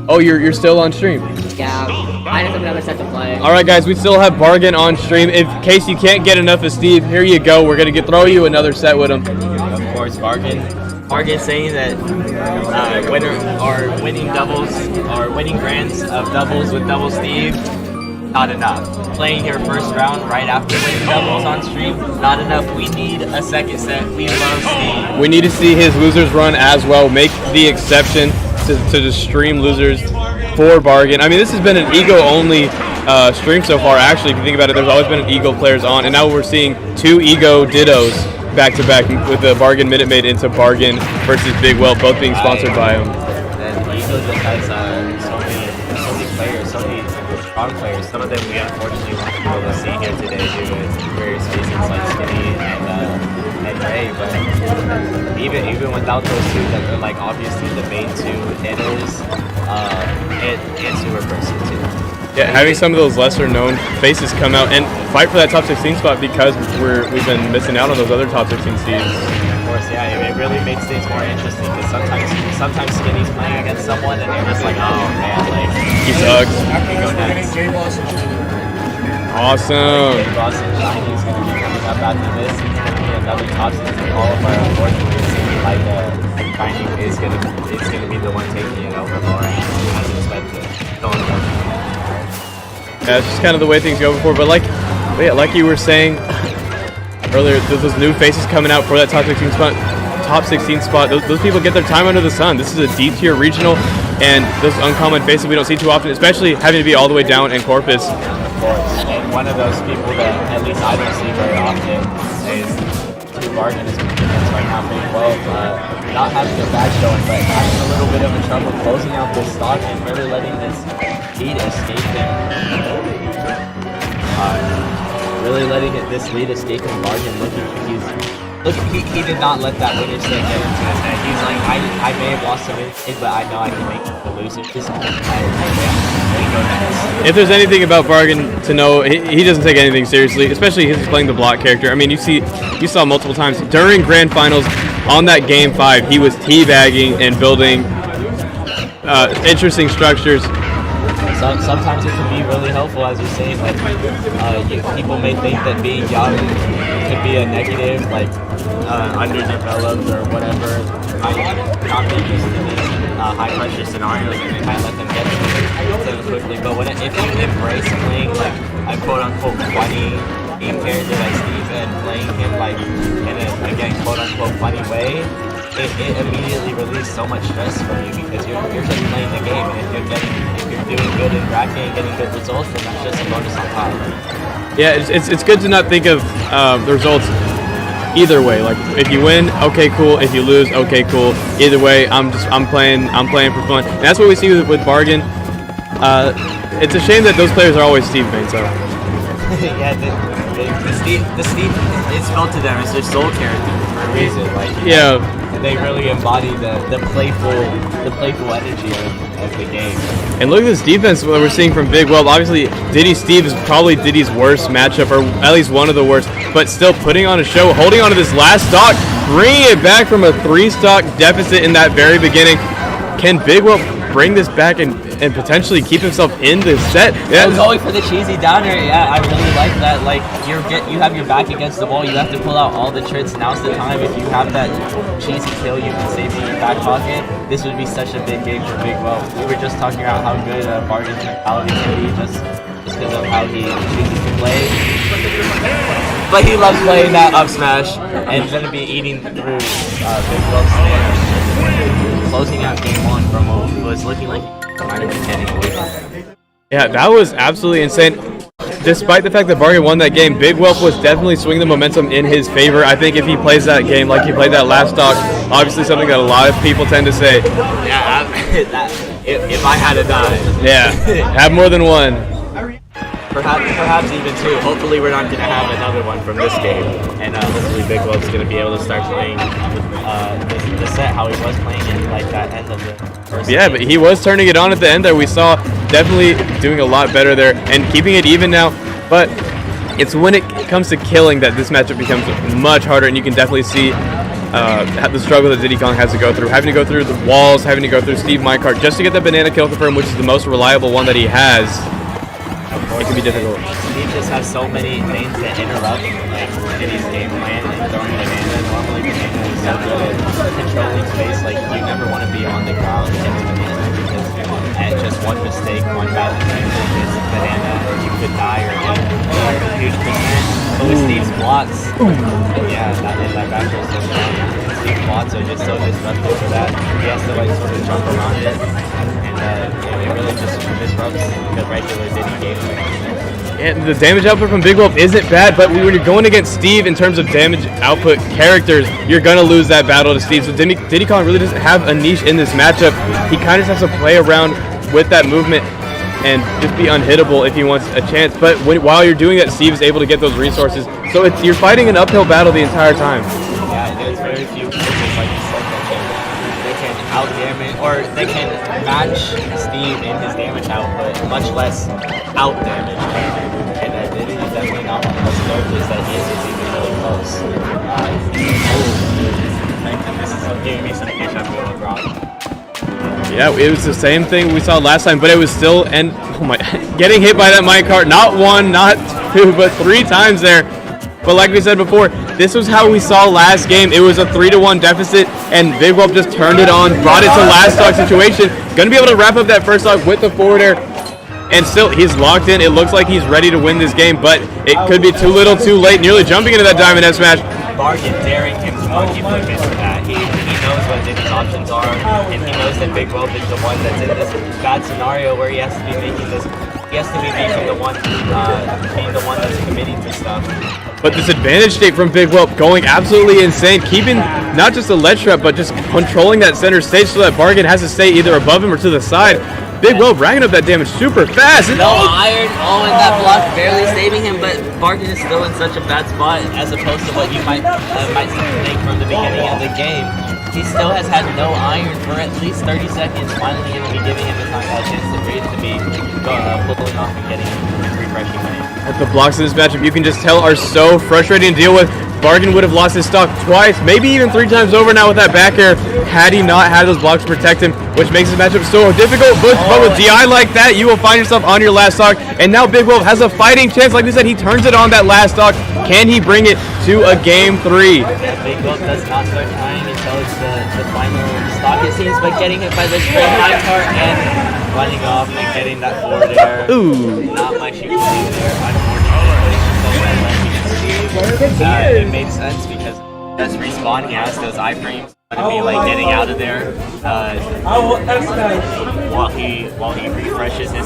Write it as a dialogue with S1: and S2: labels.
S1: Oh, you're still on stream?
S2: Yeah, I have another set to play.
S1: All right, guys, we still have Bargain on stream. In case you can't get enough of Steve, here you go. We're gonna throw you another set with him.
S3: Of course, Bargain saying that winning doubles or winning grands of doubles with Double Steve, not enough. Playing your first round right after winning doubles on stream, not enough. We need a second set. We love Steve.
S1: We need to see his losers run as well. Make the exception to just stream losers for Bargain. I mean, this has been an Ego-only stream so far. Actually, if you think about it, there's always been an Ego players on, and now we're seeing two Ego Dittos back-to-back with the Bargain Minute Maid into Bargain versus BigWhelp, both being sponsored by him.
S3: And Ego just has so many players, so many strong players. Some of them we unfortunately won't be able to see here today due to various reasons like Skinny and Ray, but even without those two that are like obviously the main two hitters, and Super Person too.
S1: Yeah, having some of those lesser known faces come out and fight for that top 16 spot because we've been missing out on those other top 16 seeds.
S3: Of course, yeah, it really makes things more interesting because sometimes Skinny's playing against someone and you're just like, oh man, like
S1: he sucks.
S3: Go next.
S1: Awesome.
S3: Boss and Shiny's gonna be coming up after this. It's gonna be another top 16. All of our unfortunately seems like Shiny is gonna be the one taking it over more as expected.
S1: Yeah, it's just kind of the way things go before, but like you were saying earlier, those new faces coming out for that top 16 spot, those people get their time under the sun. This is a D-tier regional, and those uncommon faces we don't see too often, especially having to be all the way down in Corpus.
S3: Of course, and one of those people that at least I don't see very often is Bargain is competing against right now, BigWhelp, not having a bad showing, but having a little bit of a trouble closing out this stock and really letting this lead escape him. Really letting this lead escape him. Bargain he did not let that winner set get into his head. He's like, I may have lost some it, but I know I can make the loser.
S1: If there's anything about Bargain to know, he doesn't take anything seriously, especially if he's playing the block character. I mean, you saw multiple times during Grand Finals on that Game 5, he was teabagging and building interesting structures.
S3: Sometimes it can be really helpful, as you're saying. Like, people may think that being young could be a negative, like underdeveloped or whatever. Not being used to these high pressure scenarios, and they might let them get them quickly. But if you embrace playing like a quote unquote funny game character like Steve and playing him like in a again quote unquote funny way, it immediately relieves so much stress from you because you're just playing the game, and if you're doing good in racking and getting good results, then that's just a bonus on top.
S1: Yeah, it's good to not think of the results either way. Like if you win, okay, cool. If you lose, okay, cool. Either way, I'm playing for fun. And that's what we see with Bargain. It's a shame that those players are always Steve mates. So.
S3: Yeah, the Steve it's felt to them as their soul character for a reason. Like they really embody the playful energy of the game.
S1: And look at this defense that we're seeing from BigWhelp. Obviously, Diddy Steve is probably Diddy's worst matchup, or at least one of the worst, but still putting on a show, holding on to this last stock, bringing it back from a 3-stock deficit in that very beginning. Can BigWhelp bring this back and potentially keep himself in the set?
S3: Yeah, going for the cheesy downer. Yeah, I really like that. Like you have your back against the wall. You have to pull out all the tricks. Now's the time. If you have that cheesy kill, you can save in your back pocket. This would be such a big game for BigWhelp. We were just talking about how good Bargain's mentality can be, just because of how he chooses to play. But he loves playing that up smash, and he's gonna be eating through BigWhelp's stairs, closing out game 1 from what was looking like.
S1: Yeah, that was absolutely insane. Despite the fact that Bargain won that game, BigWhelp was definitely swinging the momentum in his favor. I think if he plays that game like he played that last stock, obviously something that a lot of people tend to say.
S3: Yeah, if I had a dime.
S1: Yeah, have more than one.
S3: Perhaps even two. Hopefully we're not going to have another one from this game. And hopefully BigWhelp's going to be able to start playing the set how he was playing it, like that end of the first game.
S1: But he was turning it on at the end there. We saw definitely doing a lot better there and keeping it even now. But it's when it comes to killing that this matchup becomes much harder, and you can definitely see the struggle that Diddy Kong has to go through, having to go through the walls, having to go through Steve minecart just to get that banana kill confirmed, which is the most reliable one that he has. It can be difficult.
S3: Steve just has so many things that interrupt like Diddy's game plan and throwing banana. Normally banana is so good at controlling space. Like you never want to be on the ground against banana because at just one mistake, one bad thing against banana, you could die or get a huge percent. But with Steve's blocks, yeah, that back row so strong. Steve's blocks are just so disruptive for that. He has to like sort of jump around it. It really just disrupts the regular Diddy game.
S1: And the damage output from BigWhelp isn't bad, but when you're going against Steve in terms of damage output characters, you're going to lose that battle to Steve. So Diddy Kong really doesn't have a niche in this matchup. He kind of has to play around with that movement and just be unhittable if he wants a chance. But while you're doing that, Steve is able to get those resources. So you're fighting an uphill battle the entire time.
S3: Yeah, there's very few players like you said that can out damage, or they can match Steve in his damage output, much less out damage. And Diddy is definitely not one of those characters that is even really close. This is giving me some pitch up with Rob.
S1: Yeah, it was the same thing we saw last time, but it was still getting hit by that minecart, not one, not two, but 3 times there. But like we said before, this was how we saw last game. It was a 3-1 deficit, and BigWhelp just turned it on, brought it to last stock situation. Gonna be able to wrap up that first stock with the forward air, and still he's locked in. It looks like he's ready to win this game, but it could be too little, too late. Nearly jumping into that diamond F smash.
S3: Bargain daring him to monkey flip into that. He knows what Diddy's options are, and he knows that BigWhelp is the one that's in this bad scenario where he has to be making this. He has to be being the one that's committing to stuff.
S1: But this advantage state from BigWhelp going absolutely insane, keeping not just the ledge trap, but just controlling that center stage so that Bargain has to stay either above him or to the side. BigWhelp racking up that damage super fast.
S2: No iron, and that block barely saving him, but Bargain is still in such a bad spot as opposed to what you might think from the beginning of the game. He still has had no iron for at least 30 seconds, finally going to be giving him a chance to breathe, to be pulling off and getting refreshing money.
S1: The blocks in this matchup, you can just tell, are so frustrating to deal with. Bargain would have lost his stock twice, maybe even 3 times over now with that back air, had he not had those blocks to protect him, which makes this matchup so difficult. But with DI like that, you will find yourself on your last stock, and now BigWhelp has a fighting chance. Like we said, he turns it on that last stock. Can he bring it to a game 3?
S3: Yeah, BigWhelp does not start trying until it's the final stock, it seems, but getting hit by the straight minecart and running off and getting that forward air.
S1: Ooh.
S3: Not much you can do there, unfortunately. It made sense because as respawn, he has those iframes to be like getting out of there while he refreshes his